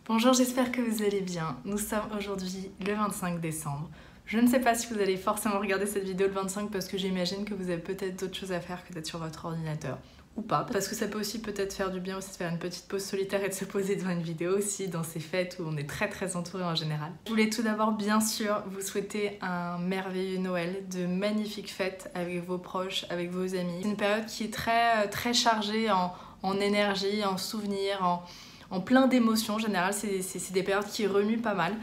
Bonjour, j'espère que vous allez bien. Nous sommes aujourd'hui le 25 décembre. Je ne sais pas si vous allez forcément regarder cette vidéo le 25 parce que j'imagine que vous avez peut-être d'autres choses à faire que d'être sur votre ordinateur. Ou pas, parce que ça peut aussi peut-être faire du bien aussi de faire une petite pause solitaire et de se poser devant une vidéo aussi dans ces fêtes où on est très entouré en général. Je voulais tout d'abord bien sûr vous souhaiter un merveilleux Noël, de magnifiques fêtes avec vos proches, avec vos amis. C'est une période qui est très chargée en énergie, en souvenirs, en plein d'émotions. En général, c'est des périodes qui remuent pas mal.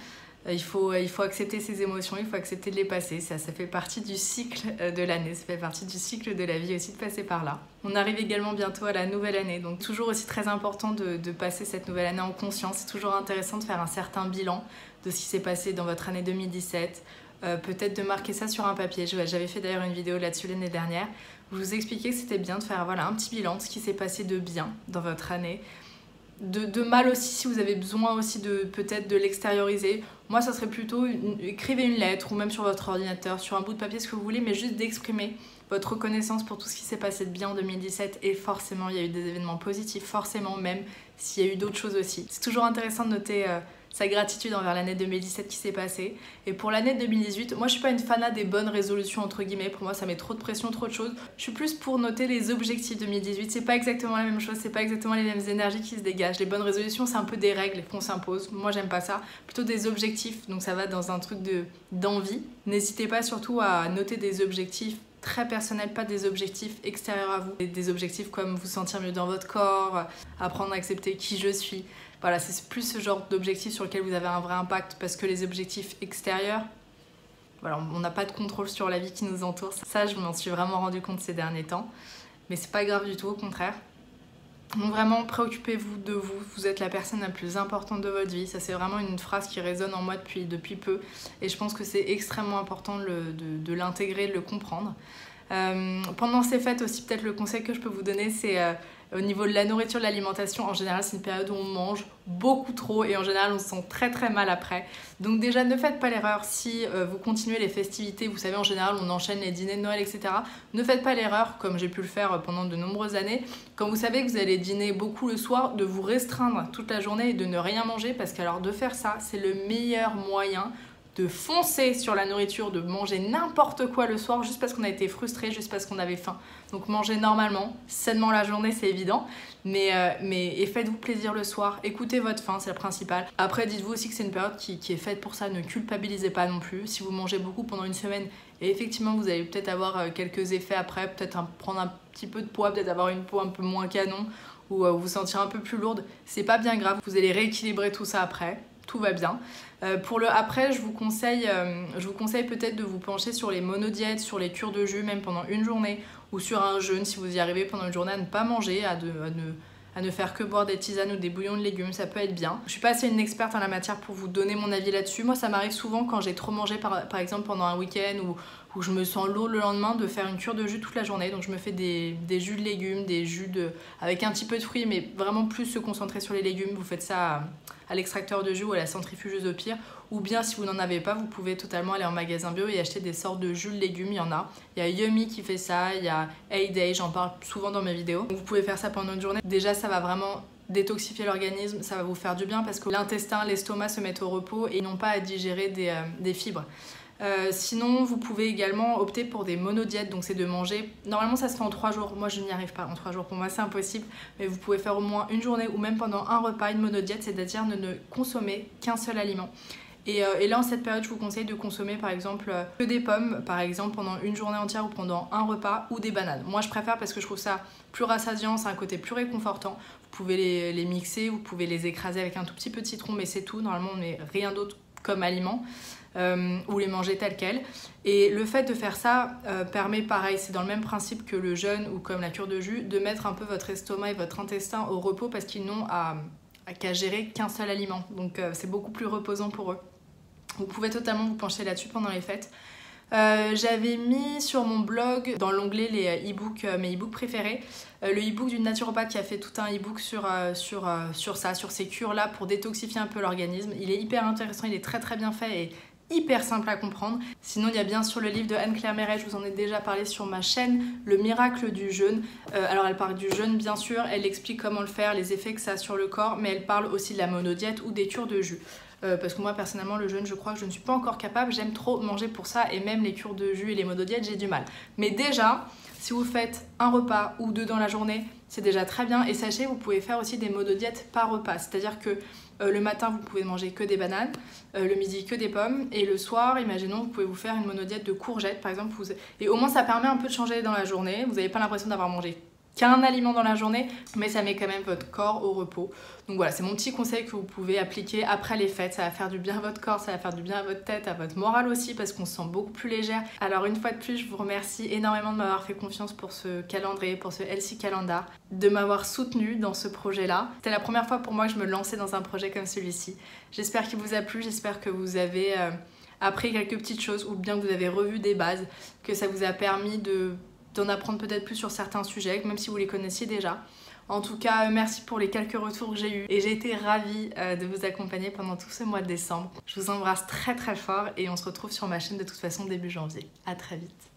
Il faut accepter ces émotions, il faut accepter de les passer. Ça fait partie du cycle de l'année, ça fait partie du cycle de la vie aussi de passer par là. On arrive également bientôt à la nouvelle année, donc toujours aussi très important de passer cette nouvelle année en conscience. C'est toujours intéressant de faire un certain bilan de ce qui s'est passé dans votre année 2017. Peut-être de marquer ça sur un papier. J'avais fait d'ailleurs une vidéo là-dessus l'année dernière où je vous expliquais que c'était bien de faire un petit bilan de ce qui s'est passé de bien dans votre année. De mal aussi, si vous avez besoin aussi peut-être de l'extérioriser. Moi, ça serait plutôt écrivez une lettre ou même sur votre ordinateur, sur un bout de papier, ce que vous voulez, mais juste d'exprimer votre reconnaissance pour tout ce qui s'est passé de bien en 2017. Et forcément, il y a eu des événements positifs, forcément, même s'il y a eu d'autres choses aussi. C'est toujours intéressant de noter sa gratitude envers l'année 2017 qui s'est passée. Et pour l'année 2018, moi je suis pas une fanat des bonnes résolutions entre guillemets, pour moi ça met trop de pression, trop de choses. Je suis plus pour noter les objectifs 2018, c'est pas exactement la même chose, c'est pas exactement les mêmes énergies qui se dégagent. Les bonnes résolutions c'est un peu des règles qu'on s'impose, moi j'aime pas ça, plutôt des objectifs, donc ça va dans un truc d'envie. N'hésitez pas surtout à noter des objectifs très personnels, pas des objectifs extérieurs à vous. Des objectifs comme vous sentir mieux dans votre corps, apprendre à accepter qui je suis. Voilà, c'est plus ce genre d'objectif sur lequel vous avez un vrai impact parce que les objectifs extérieurs, voilà, on n'a pas de contrôle sur la vie qui nous entoure. Ça, je m'en suis vraiment rendu compte ces derniers temps. Mais c'est pas grave du tout, au contraire. Donc vraiment, préoccupez-vous de vous. Vous êtes la personne la plus importante de votre vie. Ça, c'est vraiment une phrase qui résonne en moi depuis peu. Et je pense que c'est extrêmement important de l'intégrer, de le comprendre. Pendant ces fêtes aussi, peut-être le conseil que je peux vous donner, c'est au niveau de la nourriture, de l'alimentation. En général, c'est une période où on mange beaucoup trop et en général, on se sent très mal après. Donc déjà, ne faites pas l'erreur si vous continuez les festivités. Vous savez, en général, on enchaîne les dîners de Noël, etc. Ne faites pas l'erreur, comme j'ai pu le faire pendant de nombreuses années, quand vous savez que vous allez dîner beaucoup le soir, de vous restreindre toute la journée et de ne rien manger, parce qu'alors de faire ça, c'est le meilleur moyen de foncer sur la nourriture, de manger n'importe quoi le soir juste parce qu'on a été frustré, juste parce qu'on avait faim. Donc mangez normalement, sainement la journée, c'est évident, et faites-vous plaisir le soir, écoutez votre faim, c'est le principal. Après, dites-vous aussi que c'est une période qui est faite pour ça, ne culpabilisez pas non plus. Si vous mangez beaucoup pendant une semaine, et effectivement vous allez peut-être avoir quelques effets après, peut-être prendre un petit peu de poids, peut-être avoir une peau un peu moins canon, ou vous sentir un peu plus lourde, c'est pas bien grave, vous allez rééquilibrer tout ça après. Tout va bien. Pour le après, je vous conseille peut-être de vous pencher sur les monodiètes, sur les cures de jus, même pendant une journée, ou sur un jeûne, si vous y arrivez pendant une journée, à ne pas manger, à ne faire que boire des tisanes ou des bouillons de légumes, ça peut être bien. Je suis pas assez une experte en la matière pour vous donner mon avis là-dessus. Moi, ça m'arrive souvent quand j'ai trop mangé, par exemple pendant un week-end où je me sens lourde le lendemain, de faire une cure de jus toute la journée. Donc je me fais des jus de légumes, des jus avec un petit peu de fruits, mais vraiment plus se concentrer sur les légumes. Vous faites ça à l'extracteur de jus ou à la centrifugeuse au pire. Ou bien si vous n'en avez pas, vous pouvez totalement aller en magasin bio et acheter des sortes de jus de légumes, il y en a. Il y a Yummy qui fait ça, il y a Heyday, j'en parle souvent dans mes vidéos. Donc vous pouvez faire ça pendant une journée. Déjà ça va vraiment détoxifier l'organisme, ça va vous faire du bien parce que l'intestin, l'estomac se mettent au repos et n'ont pas à digérer des fibres. Sinon, vous pouvez également opter pour des monodiètes, donc c'est de manger. Normalement, ça se fait en 3 jours. Moi, je n'y arrive pas en 3 jours. Pour moi, c'est impossible. Mais vous pouvez faire au moins une journée ou même pendant un repas une monodiète, c'est-à-dire ne consommer qu'un seul aliment. Et là, en cette période, je vous conseille de consommer par exemple que des pommes, par exemple pendant une journée entière ou pendant un repas, ou des bananes. Moi, je préfère parce que je trouve ça plus rassasiant, c'est un côté plus réconfortant. Vous pouvez les mixer, vous pouvez les écraser avec un tout petit peu de citron, mais c'est tout. Normalement, on met rien d'autre comme aliment. Ou les manger tels quels. Et le fait de faire ça permet, pareil, c'est dans le même principe que le jeûne ou comme la cure de jus, de mettre un peu votre estomac et votre intestin au repos parce qu'ils n'ont qu'à gérer qu'un seul aliment. Donc c'est beaucoup plus reposant pour eux. Vous pouvez totalement vous pencher là-dessus pendant les fêtes. J'avais mis sur mon blog, dans l'onglet les e-books, mes e-books préférés, le e-book d'une naturopathe qui a fait tout un e-book sur ça, sur ces cures-là pour détoxifier un peu l'organisme. Il est hyper intéressant, il est très bien fait et hyper simple à comprendre. Sinon il y a bien sûr le livre de Anne-Claire Méret, je vous en ai déjà parlé sur ma chaîne, Le miracle du jeûne. Alors elle parle du jeûne bien sûr, elle explique comment le faire, les effets que ça a sur le corps, mais elle parle aussi de la monodiète ou des cures de jus. Parce que moi personnellement le jeûne je crois que je ne suis pas encore capable, j'aime trop manger pour ça et même les cures de jus et les monodiètes j'ai du mal. Mais déjà, si vous faites un repas ou 2 dans la journée, c'est déjà très bien. Et sachez, vous pouvez faire aussi des monodiètes par repas. C'est-à-dire que le matin, vous pouvez manger que des bananes, le midi que des pommes, et le soir, imaginons, vous pouvez vous faire une monodiète de courgettes, par exemple. Et au moins, ça permet un peu de changer dans la journée. Vous n'avez pas l'impression d'avoir mangé qu'un aliment dans la journée, mais ça met quand même votre corps au repos. Donc voilà, c'est mon petit conseil que vous pouvez appliquer après les fêtes. Ça va faire du bien à votre corps, ça va faire du bien à votre tête, à votre morale aussi, parce qu'on se sent beaucoup plus légère. Alors une fois de plus, je vous remercie énormément de m'avoir fait confiance pour ce calendrier, pour ce Healthy Calendar, de m'avoir soutenue dans ce projet-là. C'était la première fois pour moi que je me lançais dans un projet comme celui-ci. J'espère qu'il vous a plu, j'espère que vous avez appris quelques petites choses, ou bien que vous avez revu des bases, que ça vous a permis d'en apprendre peut-être plus sur certains sujets, même si vous les connaissiez déjà. En tout cas, merci pour les quelques retours que j'ai eus et j'ai été ravie de vous accompagner pendant tout ce mois de décembre. Je vous embrasse très très fort et on se retrouve sur ma chaîne de toute façon début janvier. À très vite.